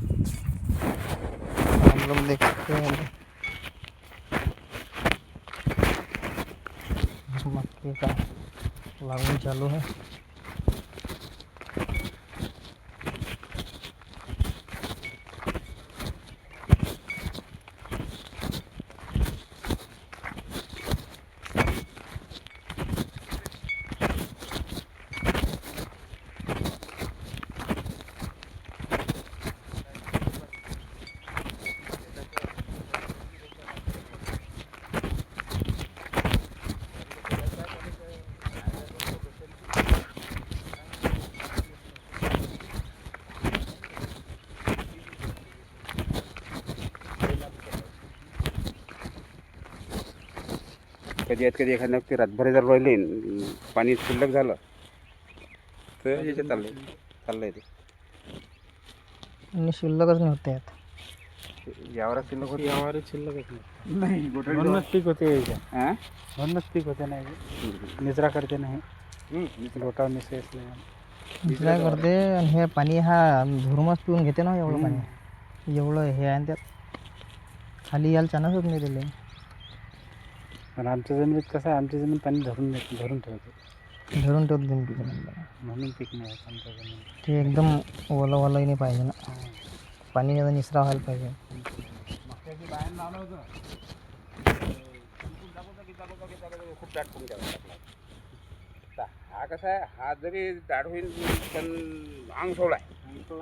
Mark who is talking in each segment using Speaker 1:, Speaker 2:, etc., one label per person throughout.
Speaker 1: हम लोग देख सकते हैं मक्के का लागवड चालू है।
Speaker 2: कधी एखाद्या ते रातभर जर राहिले पाणी शिल्लक झालं तर याचे चाललंय ते
Speaker 1: आणि शिल्लकच नाही होते आता।
Speaker 2: यावर शिल्लक होती,
Speaker 3: यावर शिल्लकच
Speaker 2: नाही
Speaker 3: म्हणूनच पीक होते याच्या,
Speaker 2: हां
Speaker 3: म्हणूनच पीक होते नाही निचरा करते नाही गोटा मिसळे
Speaker 1: काय करते आणि हे पाणी हा धुरमच पिऊन घेते ना एवढं पाणी, एवढं हे आहे त्यात खाली यायला चान्सच होत नाही त्याला।
Speaker 3: पण आमच्या जमिनीत कसं आहे, आमची जमीन पाणी धरून ठेवते,
Speaker 1: धरून ठेवत नाही पिकं
Speaker 3: म्हणून पीक नाही होत आमच्या जमिनीत।
Speaker 1: ते एकदम ओलं ओलंही नाही पाहिजे ना, पाणी याचा निचरा व्हायला पाहिजे।
Speaker 2: मक्याची बाहेर लावलं होतं खूप दाट करून टाकला। हा कसा आहे, हा जरी दाट होईल पण अंग सोळा आहे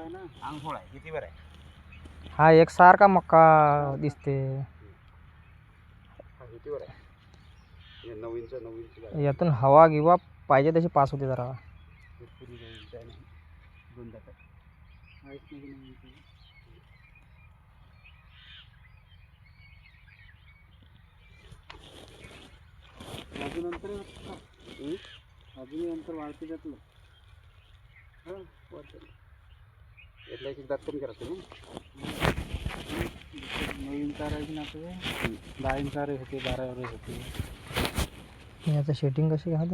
Speaker 2: ना, अंग सोळा आहे किती बरं आहे।
Speaker 1: हा एकसारखा मक्का दिसते,
Speaker 2: किती बरं आहे, 9 इंच
Speaker 1: यातून हवा गिवा पाहिजे तशी पास होते जरा।
Speaker 2: पुरी 2 इंच आहे, 2 दाट आहे।
Speaker 3: अजून अंतर वाढते त्यातलं
Speaker 2: यातला एक दात कमी करायचं ना,
Speaker 3: 9 इंचार आहे की ना, 10 इंचार होते, 12 होते।
Speaker 1: याचं शेटिंग कशी घालते